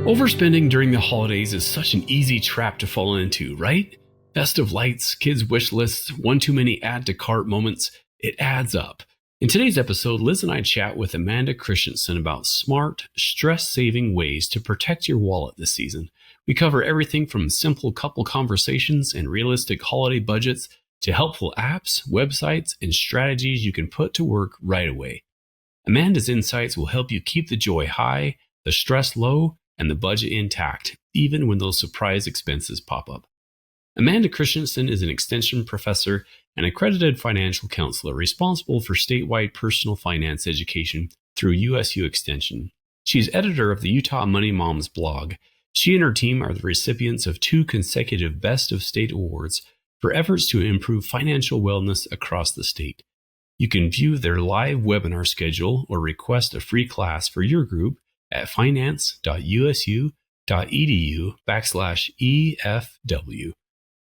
Overspending during the holidays is such an easy trap to fall into, right? Festive lights, kids' wish lists, one too many add to cart moments, it adds up. In today's episode, Liz and I chat with Amanda Christensen about smart, stress-saving ways to protect your wallet this season. We cover everything from simple couple conversations and realistic holiday budgets to helpful apps, websites, and strategies you can put to work right away. Amanda's insights will help you keep the joy high, the stress low, and the budget intact, even when those surprise expenses pop up. Amanda Christensen is an extension professor and accredited financial counselor responsible for statewide personal finance education through USU Extension. She's editor of the Utah Money Moms blog. She and her team are the recipients of 2 consecutive Best of State awards for efforts to improve financial wellness across the state. You can view their live webinar schedule or request a free class for your group at finance.usu.edu/EFW.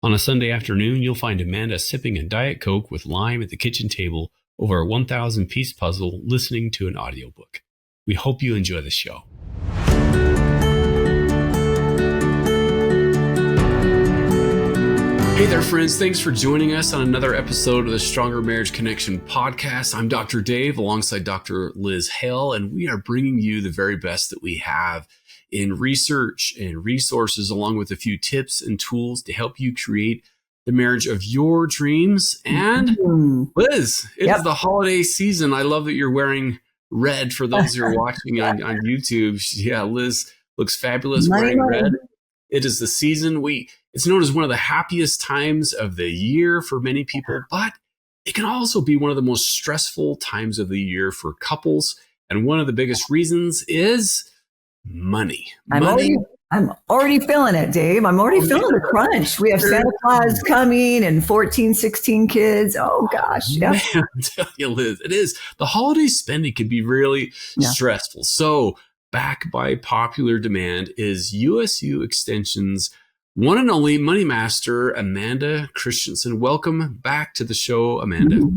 On a Sunday afternoon, you'll find Amanda sipping a Diet Coke with lime at the kitchen table over a 1,000-piece puzzle listening to an audiobook. We hope you enjoy the show. Hey there, friends. Thanks for joining us on another episode of the Stronger Marriage Connection podcast. I'm Dr. Dave alongside Dr. Liz Hale, and we are bringing you the very best that we have in research and resources, along with a few tips and tools to help you create the marriage of your dreams. And Liz, it is the holiday season. I love that you're wearing red for those who are watching on YouTube. Yeah, Liz looks fabulous wearing red. It is the season. It's known as one of the happiest times of the year for many people, but it can also be one of the most stressful times of the year for couples. And one of the biggest reasons is money. I'm already feeling it, Dave. I'm already feeling the crunch. We have Santa Claus coming and 14, 16 kids. Oh, gosh. Yeah. Man, I tell you, Liz, it is. The holiday spending can be really stressful. So back by popular demand is USU Extension's one and only money master, Amanda Christensen. Welcome back to the show, Amanda.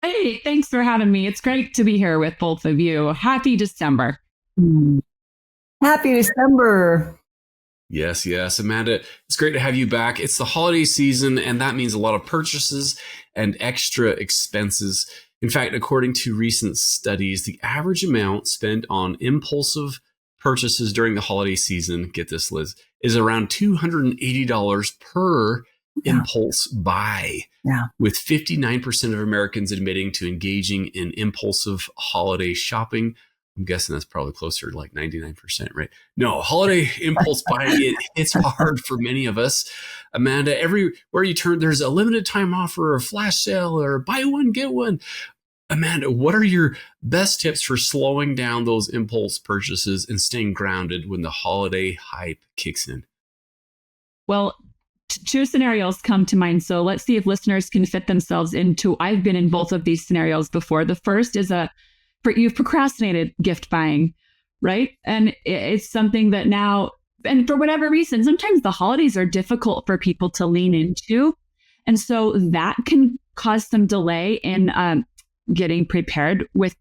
Hey, thanks for having me. It's great to be here with both of you. Happy December. Happy December. Yes, Amanda, it's great to have you back. It's the holiday season, and that means a lot of purchases and extra expenses. In fact, according to recent studies, the average amount spent on impulsive purchases during the holiday season, get this, Liz, is around $280 per impulse buy, with 59% of Americans admitting to engaging in impulsive holiday shopping. I'm guessing that's probably closer to like 99%, right? No, holiday impulse buying, it's hard for many of us. Amanda, everywhere you turn, there's a limited time offer or a flash sale or buy one, get one. Amanda, what are your best tips for slowing down those impulse purchases and staying grounded when the holiday hype kicks in? Well, 2 scenarios come to mind. So let's see if listeners can fit themselves into. I've been in both of these scenarios before. The first is you've procrastinated gift buying, right? And it's something that now, and for whatever reason, sometimes the holidays are difficult for people to lean into. And so that can cause some delay in getting prepared with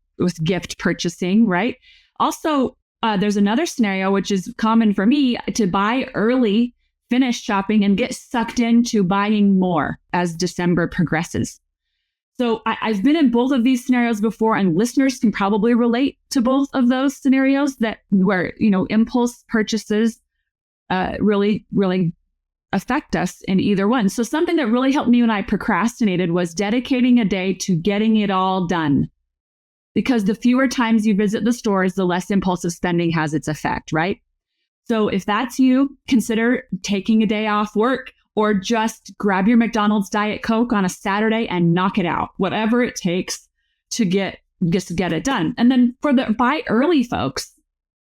gift purchasing, right? Also, there's another scenario, which is common for me, to buy early, finish shopping, and get sucked into buying more as December progresses. So I've been in both of these scenarios before, and listeners can probably relate to both of those scenarios where impulse purchases really affect us in either one. So something that really helped me when I procrastinated was dedicating a day to getting it all done. Because the fewer times you visit the stores, the less impulsive spending has its effect, right? So if that's you, consider taking a day off work, or just grab your McDonald's Diet Coke on a Saturday and knock it out, whatever it takes to get it done. And then for the buy early folks,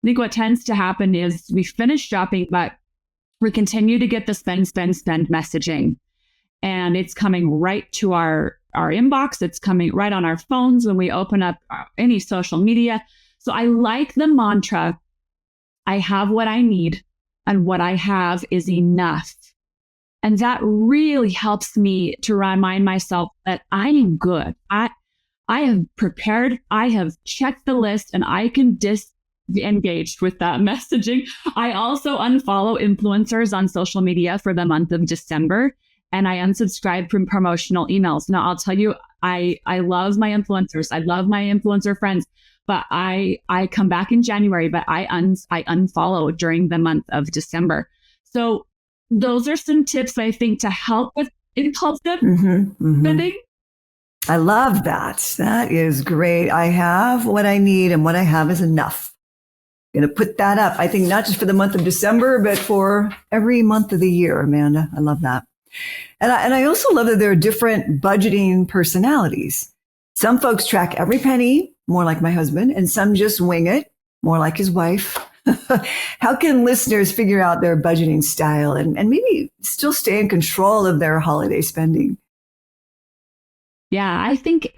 I think what tends to happen is we finish shopping, but we continue to get the spend messaging. And it's coming right to our inbox. It's coming right on our phones when we open up any social media. So I like the mantra, I have what I need, and what I have is enough. And that really helps me to remind myself that I am good. I have prepared, I have checked the list, and I can engaged with that messaging. I also unfollow influencers on social media for the month of December, and I unsubscribe from promotional emails. Now, I'll tell you, I love my influencers. I love my influencer friends, but I come back in January, but I unfollow during the month of December. So those are some tips I think to help with impulsive spending. I love that. That is great. I have what I need, and what I have is enough. I'm going to put that up. I think not just for the month of December, but for every month of the year, Amanda. I love that. And I also love that there are different budgeting personalities. Some folks track every penny, more like my husband, and some just wing it, more like his wife. How can listeners figure out their budgeting style and maybe still stay in control of their holiday spending? Yeah, I think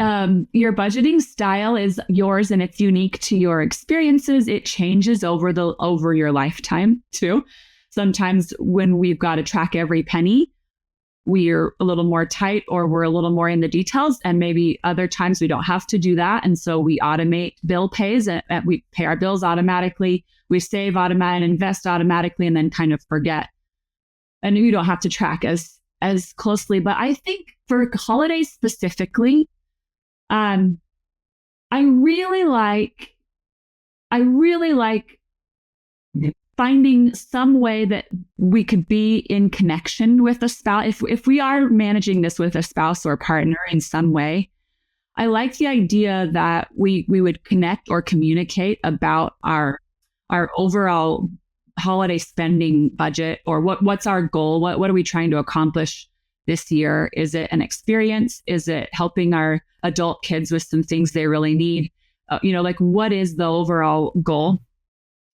your budgeting style is yours and it's unique to your experiences. It changes over your lifetime too. Sometimes when we've got to track every penny, we're a little more tight or we're a little more in the details. And maybe other times we don't have to do that. And so we automate bill pays and we pay our bills automatically. We save automatically and invest automatically and then kind of forget. And you don't have to track as closely. But I think for holidays specifically, I really like finding some way that we could be in connection with a spouse. If we are managing this with a spouse or partner in some way, I like the idea that we would connect or communicate about our overall holiday spending budget, or what's our goal? What are we trying to accomplish this year? Is it an experience? Is it helping our adult kids with some things they really need? What is the overall goal?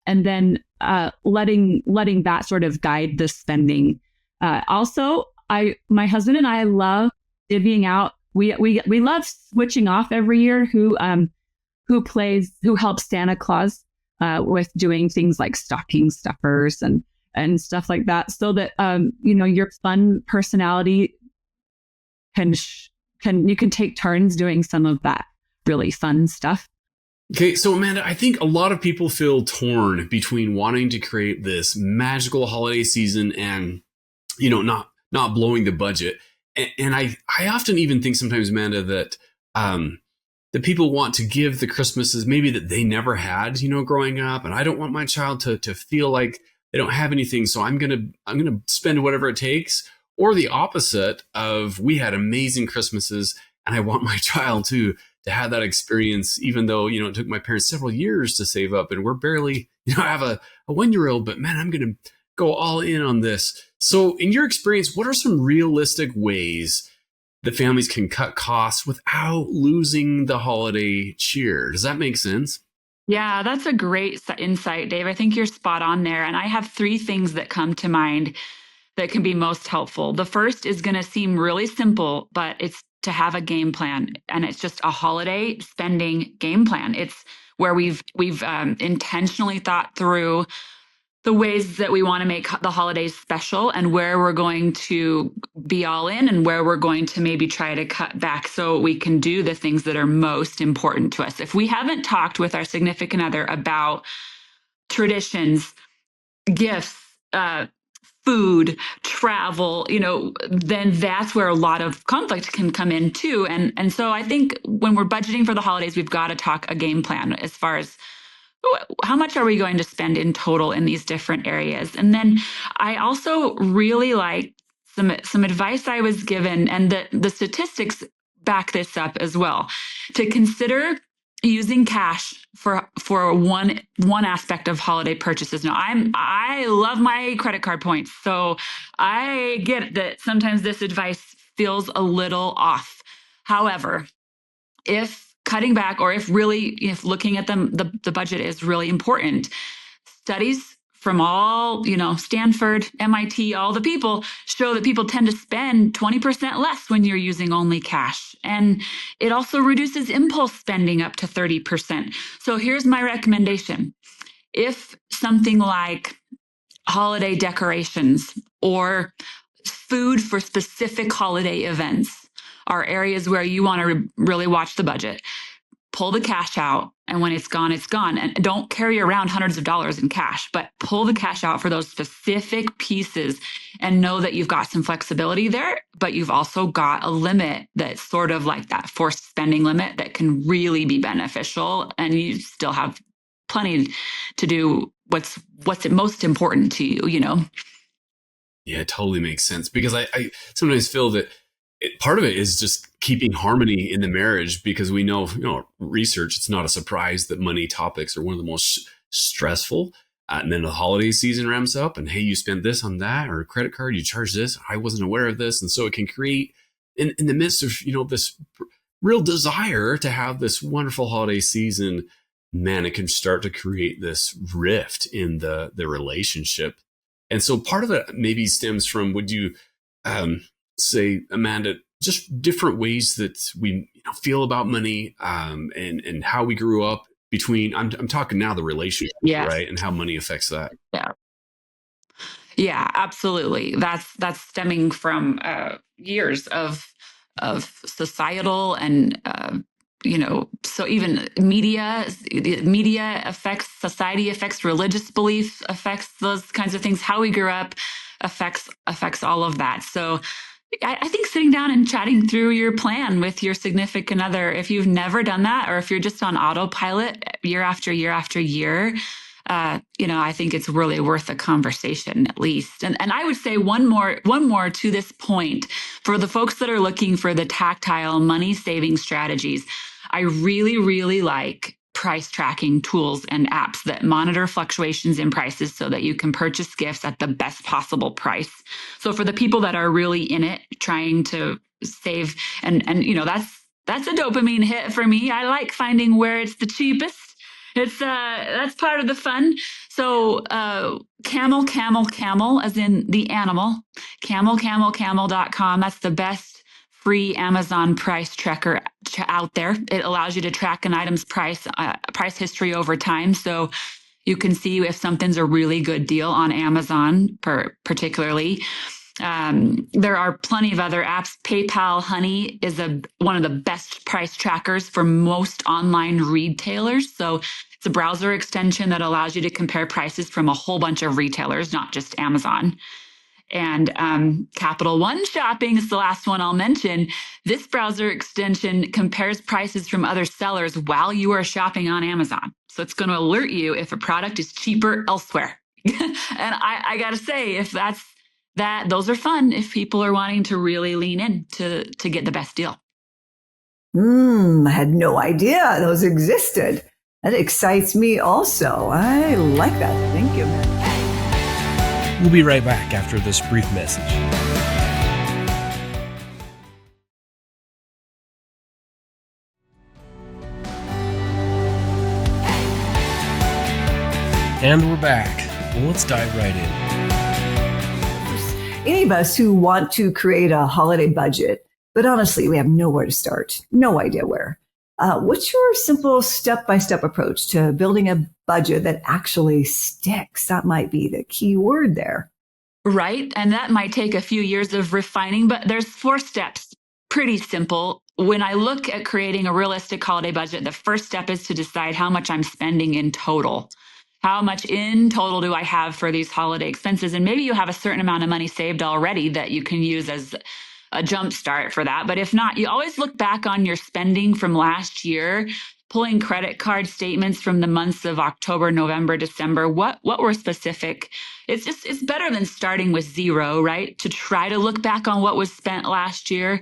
And then letting that sort of guide the spending. Also, my husband and I love divvying out. We love switching off every year who helps Santa Claus with doing things like stocking stuffers and stuff like that, so that your fun personality you can take turns doing some of that really fun stuff. Okay, so Amanda, I think a lot of people feel torn between wanting to create this magical holiday season and, not blowing the budget. And I often even think sometimes, Amanda, that people want to give the Christmases maybe that they never had, growing up. And I don't want my child to feel like they don't have anything. So I'm gonna spend whatever it takes. Or the opposite of, we had amazing Christmases and I want my child to have that experience, even though, it took my parents several years to save up and we're barely, I have a 1-year-old, but man, I'm going to go all in on this. So in your experience, what are some realistic ways that families can cut costs without losing the holiday cheer? Does that make sense? Yeah, that's a great insight, Dave. I think you're spot on there. And I have 3 things that come to mind that can be most helpful. The first is going to seem really simple, but it's to have a game plan, and it's just a holiday spending game plan. It's where we've intentionally thought through the ways that we want to make the holidays special and where we're going to be all in and where we're going to maybe try to cut back so we can do the things that are most important to us. If we haven't talked with our significant other about traditions, gifts, food, travel, then that's where a lot of conflict can come in too. And so I think when we're budgeting for the holidays, we've got to talk a game plan as far as how much are we going to spend in total in these different areas. And then I also really like some advice I was given, and the statistics back this up as well, to consider using cash for one aspect of holiday purchases. Now, I love my credit card points, so I get that sometimes this advice feels a little off. However, if cutting back, or if looking at the budget is really important, studies from all, Stanford, MIT, all the people show that people tend to spend 20% less when you're using only cash. And it also reduces impulse spending up to 30%. So here's my recommendation. If something like holiday decorations or food for specific holiday events are areas where you want to really watch the budget, pull the cash out. And when it's gone, it's gone. And don't carry around hundreds of dollars in cash, but pull the cash out for those specific pieces and know that you've got some flexibility there, but you've also got a limit that's sort of like that forced spending limit that can really be beneficial. And you still have plenty to do what's most important to you, you know? Yeah, it totally makes sense, because I sometimes feel that part of it is just keeping harmony in the marriage, because we know, research, it's not a surprise that money topics are one of the most stressful. And then the holiday season ramps up and, hey, you spent this on that, or a credit card, you charge this. I wasn't aware of this. And so it can create in the midst of, this real desire to have this wonderful holiday season, man, it can start to create this rift in the relationship. And so part of it maybe stems from, would you say, Amanda, just different ways that we feel about money, and how we grew up between, I'm talking now the relationship, Yes. right? And how money affects that. Yeah, absolutely. That's stemming from years of societal and so even media affects society, affects religious belief, affects those kinds of things. How we grew up affects all of that. So I think sitting down and chatting through your plan with your significant other, if you've never done that, or if you're just on autopilot year after year after year, I think it's really worth a conversation at least. And I would say one more to this point, for the folks that are looking for the tactile money saving strategies. I really, really like price tracking tools and apps that monitor fluctuations in prices so that you can purchase gifts at the best possible price. So for the people that are really in it, trying to save, and that's a dopamine hit for me. I like finding where it's the cheapest. It's that's part of the fun. So camel, as in the animal, camel.com. That's the best free Amazon price tracker out there. It allows you to track an item's price history over time. So you can see if something's a really good deal on Amazon, particularly. There are plenty of other apps. PayPal Honey is one of the best price trackers for most online retailers. So it's a browser extension that allows you to compare prices from a whole bunch of retailers, not just Amazon. And Capital One Shopping is the last one I'll mention. This browser extension compares prices from other sellers while you are shopping on Amazon. So it's going to alert you if a product is cheaper elsewhere. And I got to say, if those are fun if people are wanting to really lean in to get the best deal. I had no idea those existed. That excites me also. I like that. Thank you. We'll be right back after this brief message. And we're back. Well, let's dive right in. Any of us who want to create a holiday budget, but honestly, we have nowhere to start, no idea where. What's your simple step-by-step approach to building a budget that actually sticks? That might be the key word there. Right. And that might take a few years of refining, but there's 4 steps. Pretty simple. When I look at creating a realistic holiday budget, the first step is to decide how much I'm spending in total. How much in total do I have for these holiday expenses? And maybe you have a certain amount of money saved already that you can use as a jump start for that. But if not, you always look back on your spending from last year, pulling credit card statements from the months of October, November, December. What were specific? It's better than starting with zero, right? To try to look back on what was spent last year.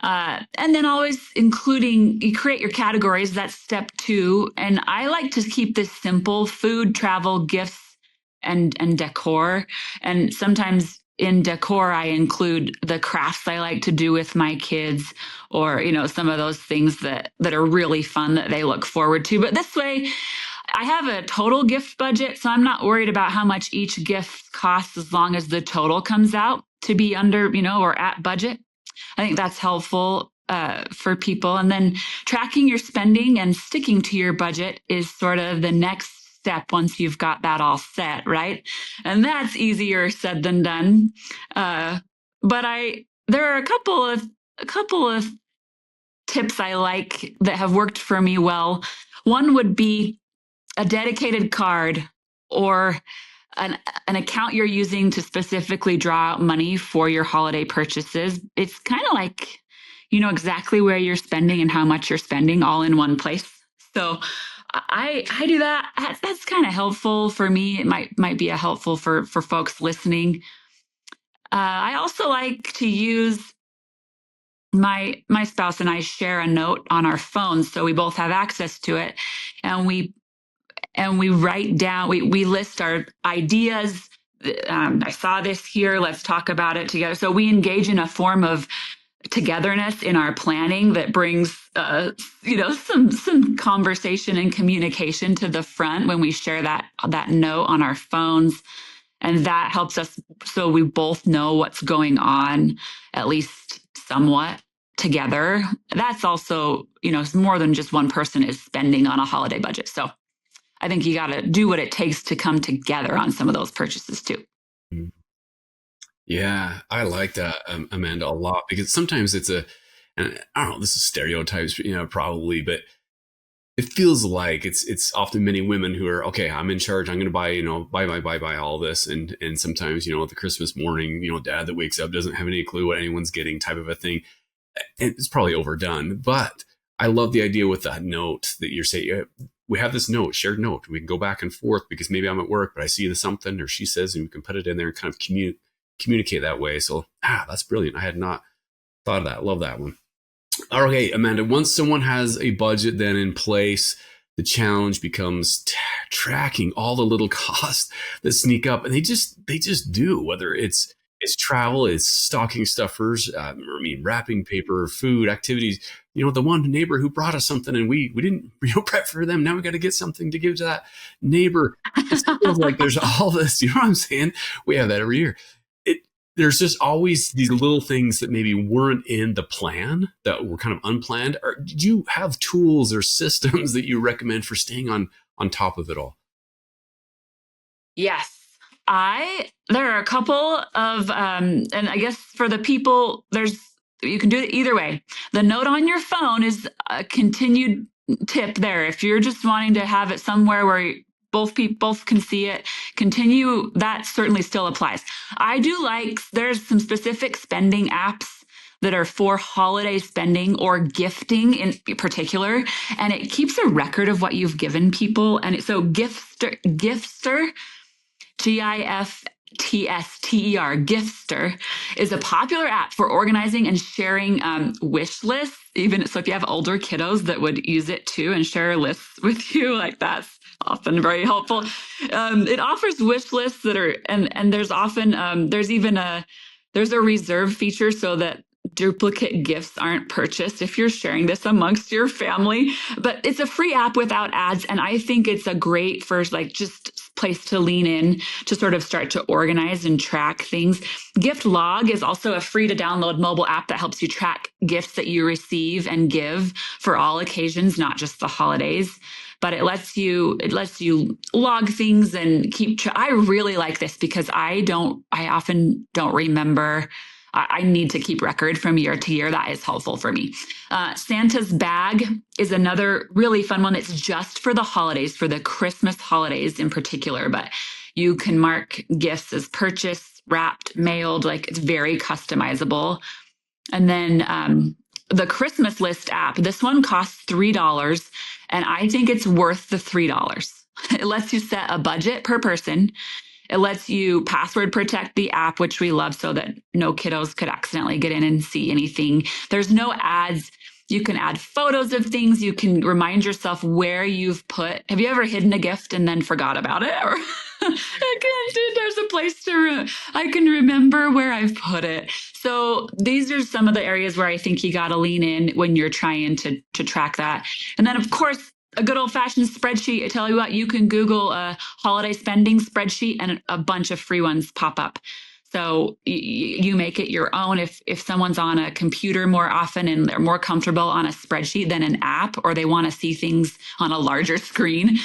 And then always you create your categories. That's step 2. And I like to keep this simple: food, travel, gifts, and decor. And sometimes in decor, I include the crafts I like to do with my kids, or, some of those things that are really fun that they look forward to. But this way, I have a total gift budget, so I'm not worried about how much each gift costs as long as the total comes out to be under, or at budget. I think that's helpful for people. And then tracking your spending and sticking to your budget is sort of the next step once you've got that all set, right? And that's easier said than done. But there are a couple of tips I like that have worked for me well. One would be a dedicated card or an account you're using to specifically draw out money for your holiday purchases. It's kind of like you know exactly where you're spending and how much you're spending all in one place. So I do that. That's kind of helpful for me. It might be a helpful for folks listening. I also like to use my spouse and I share a note on our phones, so we both have access to it, and we write down. We list our ideas. I saw this here. Let's talk about it together. So we engage in a form of togetherness in our planning that brings some conversation and communication to the front when we share that note on our phones, and that helps us so we both know what's going on, at least somewhat together. That's also, it's more than just one person is spending on a holiday budget. So I think you got to do what it takes to come together on some of those purchases too. Yeah, I like that, Amanda, a lot, because sometimes it's and I don't know, this is stereotypes, probably, but it feels like it's often many women who are, okay, I'm in charge. I'm going to buy all this. And sometimes, the Christmas morning, dad that wakes up doesn't have any clue what anyone's getting type of a thing. It's probably overdone, but I love the idea with that note that you're saying, we have this note, shared note. We can go back and forth because maybe I'm at work, but I see something or she says, and we can put it in there and kind of communicate that way. So, that's brilliant. I had not thought of that. Love that one. Okay, Amanda, once someone has a budget then in place, the challenge becomes tracking all the little costs that sneak up, and they just do, whether it's travel, it's stocking stuffers, wrapping paper, food, activities. The one neighbor who brought us something and we didn't prep for them. Now we got to get something to give to that neighbor. It feels like there's all this, you know what I'm saying? We have that every year. There's just always these little things that maybe weren't in the plan, that were kind of unplanned. Or did you have tools or systems that you recommend for staying on top of it all? Yes. There are a couple of, and I guess for the people, you can do it either way. The note on your phone is a continued tip there. If you're just wanting to have it somewhere where both can see it, continue, that certainly still applies. I do like, there's some specific spending apps that are for holiday spending or gifting in particular, and it keeps a record of what you've given people. And so Giftster, GIFTSTER, Giftster is a popular app for organizing and sharing wish lists. Even so, if you have older kiddos that would use it too and share lists with you, like that's often very helpful. It offers wish lists that are, and there's often there's a reserve feature so that duplicate gifts aren't purchased if you're sharing this amongst your family. But it's a free app without ads, and I think it's a great first just place to lean in to sort of start to organize and track things. Gift Log is also a free to download mobile app that helps you track gifts that you receive and give for all occasions, not just the holidays. But it lets you log things and keep track. I really like this because I often don't remember. I need to keep record from year to year. That is helpful for me. Santa's Bag is another really fun one. It's just for the holidays, for the Christmas holidays in particular, but you can mark gifts as purchased, wrapped, mailed, it's very customizable. And then the Christmas List app, this one costs $3, and I think it's worth the $3. It lets you set a budget per person. It lets you password protect the app, which we love, so that no kiddos could accidentally get in and see anything. There's no ads. You can add photos of things. You can remind yourself where you've put. Have you ever hidden a gift and then forgot about it? Or there's a place I can remember where I've put it. So these are some of the areas where I think you got to lean in when you're trying to track that. And then, of course, a good old-fashioned spreadsheet. I tell you what, you can Google a holiday spending spreadsheet and a bunch of free ones pop up. So you make it your own. If someone's on a computer more often and they're more comfortable on a spreadsheet than an app, or they want to see things on a larger screen,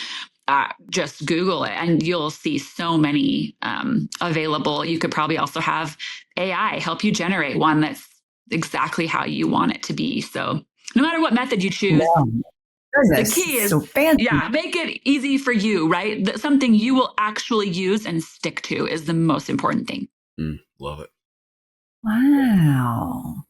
just Google it and you'll see so many available. You could probably also have AI help you generate one that's exactly how you want it to be. So no matter what method you choose. Wow. The Goodness, key is, so fancy. yeah, make it easy for you, right? Something you will actually use and stick to is the most important thing. Love it. Wow.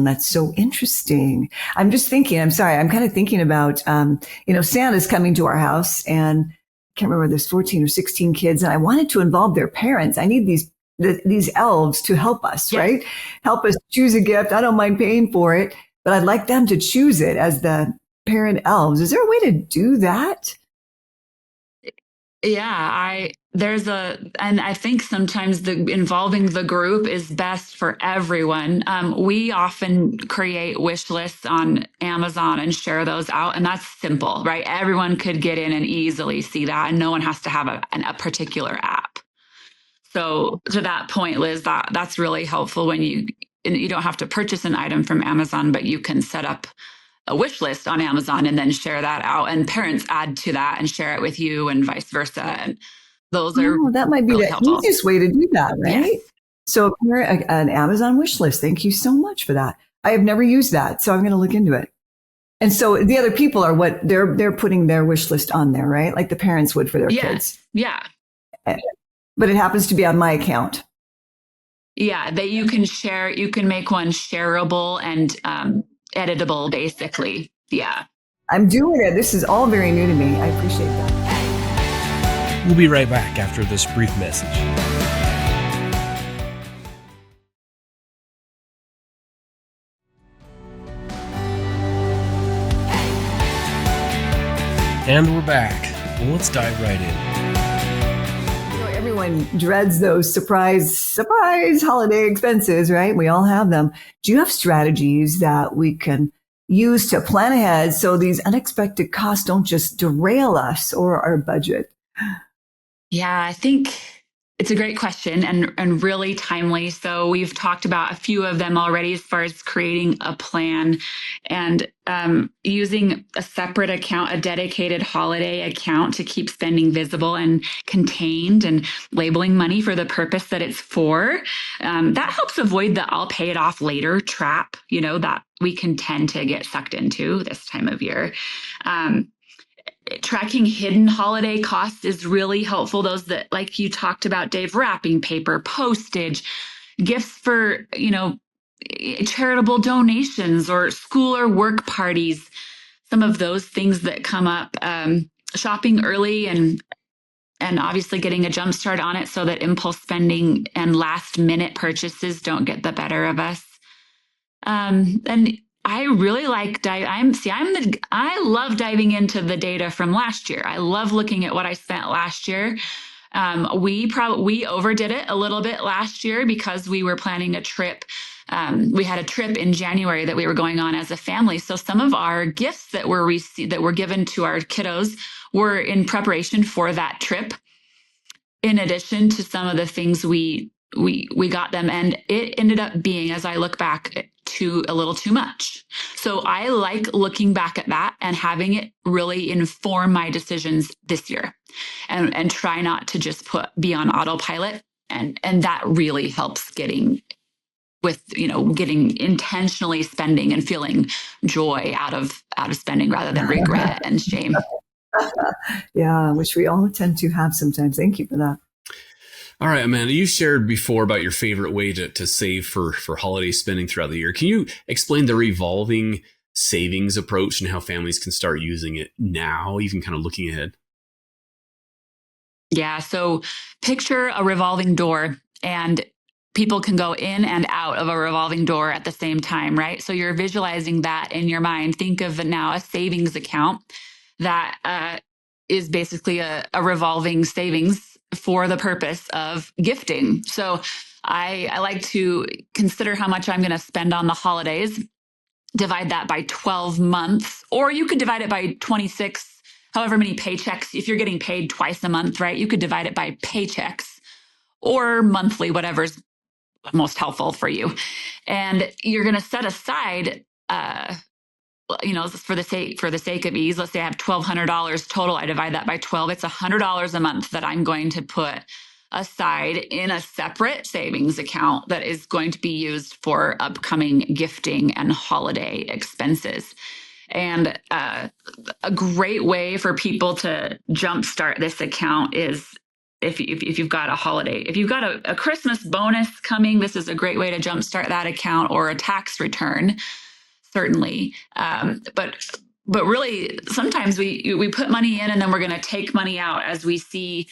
That's so interesting. I'm just thinking, I'm sorry, I'm kind of thinking about, Santa's coming to our house, and I can't remember, there's 14 or 16 kids, and I wanted to involve their parents. I need these elves to help us, Yes. right? Help us choose a gift. I don't mind paying for it, but I'd like them to choose it as the parent elves. Is there a way to do that? Yeah, and I think sometimes involving the group is best for everyone. We often create wish lists on Amazon and share those out, and that's simple, right? Everyone could get in and easily see that, and no one has to have a particular app. So to that point, Liz, that's really helpful when you don't have to purchase an item from Amazon, but you can set up a wish list on Amazon and then share that out, and parents add to that and share it with you and vice versa. And those are That might be really the helpful. easiest way to do that, right? Yes. So an Amazon wish list. Thank you so much for that. I have never used that, so I'm going to look into it. And so the other people are what they're putting their wish list on there, right? Like the parents would for their kids. Yeah. But it happens to be on my account. Yeah. That you can share, you can make one shareable and editable, basically. Yeah. I'm doing it. This is all very new to me. I appreciate that. We'll be right back after this brief message. And we're back. Well, let's dive right in. Everyone dreads those surprise holiday expenses, right? We all have them. Do you have strategies that we can use to plan ahead so these unexpected costs don't just derail us or our budget? Yeah, I think it's a great question and really timely. So we've talked about a few of them already as far as creating a plan and using a separate account, a dedicated holiday account to keep spending visible and contained, and labeling money for the purpose that it's for. That helps avoid the I'll pay it off later trap, that we can tend to get sucked into this time of year. Tracking hidden holiday costs is really helpful. Those that, like you talked about, Dave, wrapping paper, postage, gifts for, charitable donations or school or work parties, some of those things that come up, shopping early and obviously getting a jump start on it so that impulse spending and last minute purchases don't get the better of us. And I really like I love diving into the data from last year. I love looking at what I spent last year. We overdid it a little bit last year because we were planning a trip. We had a trip in January that we were going on as a family. So some of our gifts that were given to our kiddos were in preparation for that trip. In addition to some of the things we got them, and it ended up being, as I look back, a little too much. So I like looking back at that and having it really inform my decisions this year, and try not to just be on autopilot. And that really helps getting intentionally spending and feeling joy out of spending rather than regret and shame. Yeah, which we all tend to have sometimes. Thank you for that. All right, Amanda, you shared before about your favorite way to save for holiday spending throughout the year. Can you explain the revolving savings approach and how families can start using it now, even kind of looking ahead? Yeah, so picture a revolving door, and people can go in and out of a revolving door at the same time, right? So you're visualizing that in your mind. Think of now a savings account that is basically a revolving savings for the purpose of gifting. So I like to consider how much I'm going to spend on the holidays, divide that by 12 months, or you could divide it by 26, however many paychecks. If you're getting paid twice a month, right, you could divide it by paychecks or monthly, whatever's most helpful for you. And you're going to set aside, for the sake of ease, let's say I have $1,200 total. I divide that by 12. It's $100 a month that I'm going to put aside in a separate savings account that is going to be used for upcoming gifting and holiday expenses. And a great way for people to jumpstart this account is if you've got a holiday, if you've got a Christmas bonus coming, this is a great way to jumpstart that account, or a tax return, certainly. But really, sometimes we put money in and then we're going to take money out as we see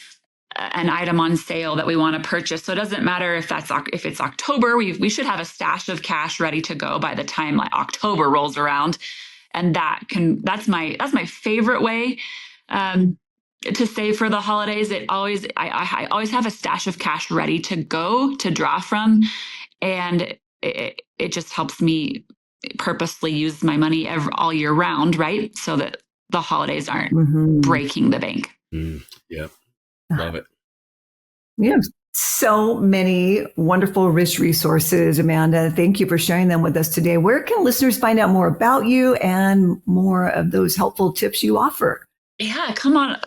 an item on sale that we want to purchase. So it doesn't matter if it's October. We should have a stash of cash ready to go by the time like October rolls around. And that's my favorite way to save for the holidays. I always have a stash of cash ready to go to draw from, and it just helps me purposely use my money all year round, right? So that the holidays aren't breaking the bank. Yep. Love it. We have so many wonderful, rich resources, Amanda. Thank you for sharing them with us today. Where can listeners find out more about you and more of those helpful tips you offer? Yeah, come on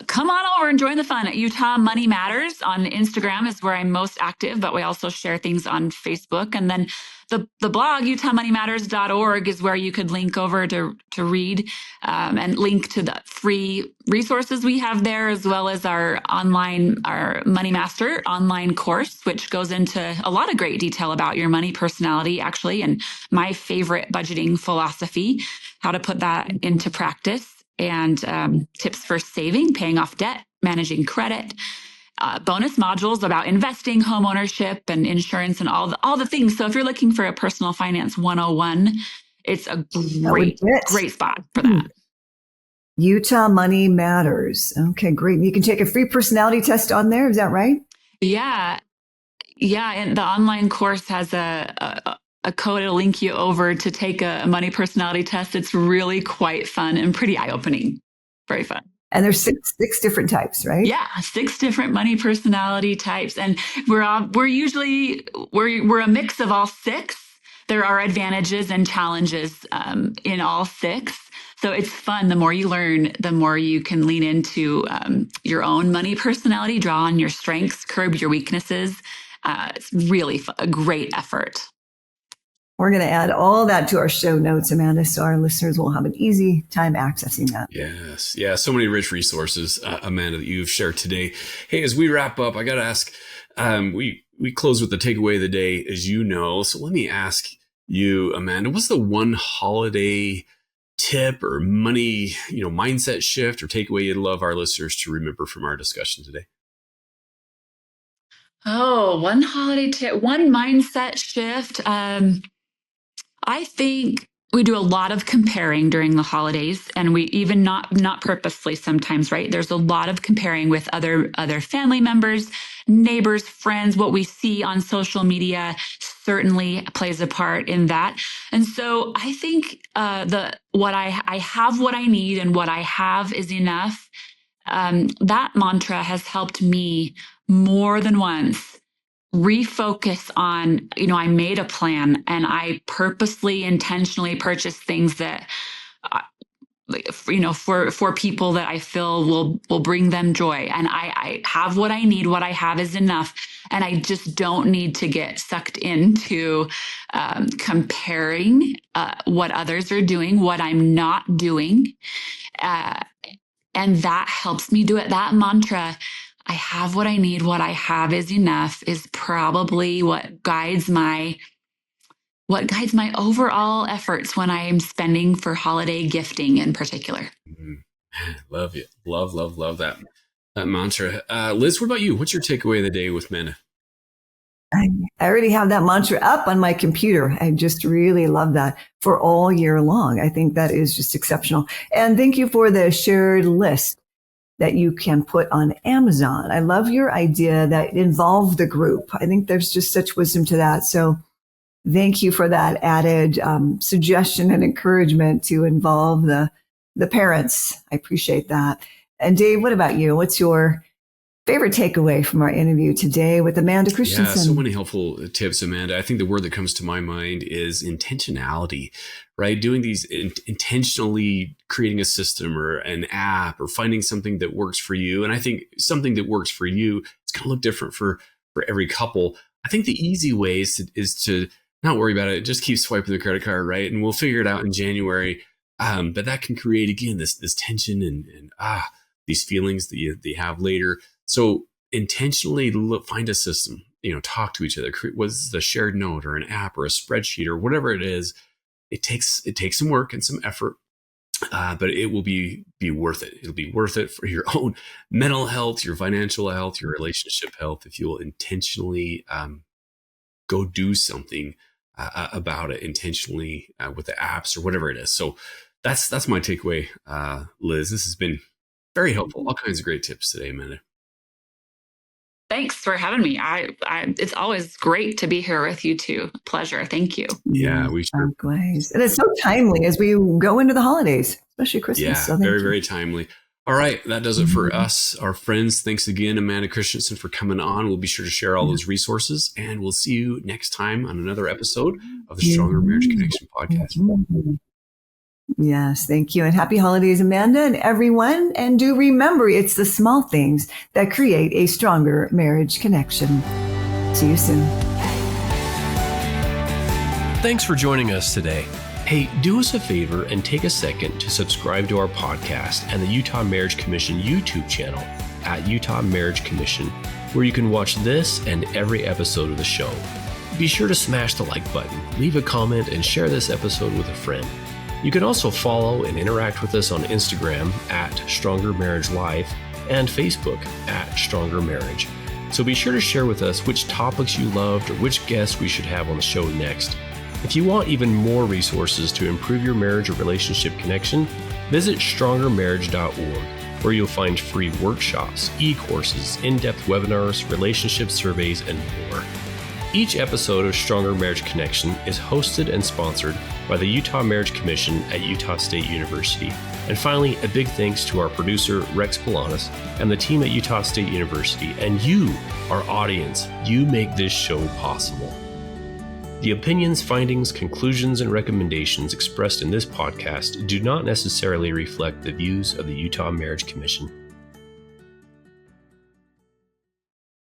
over and join the fun. Utah Money Matters on Instagram is where I'm most active, but we also share things on Facebook. And then the blog, utahmoneymatters.org, is where you could link over to read and link to the free resources we have there, as well as our Money Master online course, which goes into a lot of great detail about your money personality, actually, and my favorite budgeting philosophy, how to put that into practice. And tips for saving, paying off debt, managing credit, bonus modules about investing, home ownership, and insurance, and all the things. So if you're looking for a personal finance 101, it's a great spot for that. Utah Money Matters. Okay, great. You can take a free personality test on there. Is that right? Yeah. And the online course has a code. It'll link you over to take a money personality test. It's really quite fun and pretty eye-opening. Very fun. And there's six different types, right? Yeah, 6 different money personality types, and we're a mix of all 6. There are advantages and challenges in all 6. So it's fun. The more you learn, the more you can lean into your own money personality, draw on your strengths, curb your weaknesses. It's really a great effort. We're going to add all that to our show notes, Amanda, so our listeners will have an easy time accessing that. Yes. Yeah. So many rich resources, Amanda, that you've shared today. Hey, as we wrap up, I got to ask, we close with the takeaway of the day, as you know. So let me ask you, Amanda, what's the one holiday tip or money, mindset shift or takeaway you'd love our listeners to remember from our discussion today? Oh, one holiday tip, one mindset shift. I think we do a lot of comparing during the holidays, and we even not purposely sometimes, right? There's a lot of comparing with other family members, neighbors, friends. What we see on social media certainly plays a part in that. And so I think what I have what I need and what I have is enough. That mantra has helped me more than once refocus on, I made a plan and I purposely, intentionally purchased things that, for people that I feel will bring them joy. And I have what I need. What I have is enough. And I just don't need to get sucked into comparing what others are doing, what I'm not doing. And that helps me do it. That mantra, I have what I need, what I have is enough, is probably what guides my overall efforts when I am spending for holiday gifting in particular. Love it. Love that mantra. Liz, what about you? What's your takeaway of the day with Amanda? I already have that mantra up on my computer. I just really love that for all year long. I think that is just exceptional. And thank you for the shared list that you can put on Amazon. I love your idea that involve the group. I think there's just such wisdom to that. So thank you for that added suggestion and encouragement to involve the parents. I appreciate that. And Dave, what about you? What's your favorite takeaway from our interview today with Amanda Christensen? Yeah, so many helpful tips, Amanda. I think the word that comes to my mind is intentionality, right? Doing these intentionally, creating a system or an app or finding something that works for you. And I think something that works for you is It's going to look different for every couple. I think the easy way is to not worry about it. Just keep swiping the credit card, right? And we'll figure it out in January. But that can create, again, this tension and these feelings that you have later. So intentionally find a system, talk to each other. Was a shared note or an app or a spreadsheet or whatever it is. It takes some work and some effort, but it will be worth it. It'll be worth it for your own mental health, your financial health, your relationship health, if you will intentionally go do something about it intentionally with the apps or whatever it is. So that's my takeaway, Liz. This has been very helpful. All kinds of great tips today, Amanda. Thanks for having me. It's always great to be here with you too. Pleasure. Thank you. Yeah, we sure. Likewise. And it's so timely as we go into the holidays, especially Christmas. Yeah, so very, very timely. All right, that does it for us, our friends. Thanks again, Amanda Christensen, for coming on. We'll be sure to share all those resources, and we'll see you next time on another episode of the Stronger Marriage Connection podcast. Yes, thank you. And happy holidays, Amanda and everyone. And do remember, it's the small things that create a stronger marriage connection. See you soon. Thanks for joining us today. Hey, do us a favor and take a second to subscribe to our podcast and the Utah Marriage Commission YouTube channel at Utah Marriage Commission, where you can watch this and every episode of the show. Be sure to smash the like button, leave a comment, and share this episode with a friend. You can also follow and interact with us on Instagram at Stronger Marriage Life and Facebook at Stronger Marriage. So be sure to share with us which topics you loved or which guests we should have on the show next. If you want even more resources to improve your marriage or relationship connection, visit strongermarriage.org, where you'll find free workshops, e-courses, in-depth webinars, relationship surveys, and more. Each episode of Stronger Marriage Connection is hosted and sponsored by the Utah Marriage Commission at Utah State University. And finally, a big thanks to our producer, Rex Polanis, and the team at Utah State University, and you, our audience. You make this show possible. The opinions, findings, conclusions, and recommendations expressed in this podcast do not necessarily reflect the views of the Utah Marriage Commission.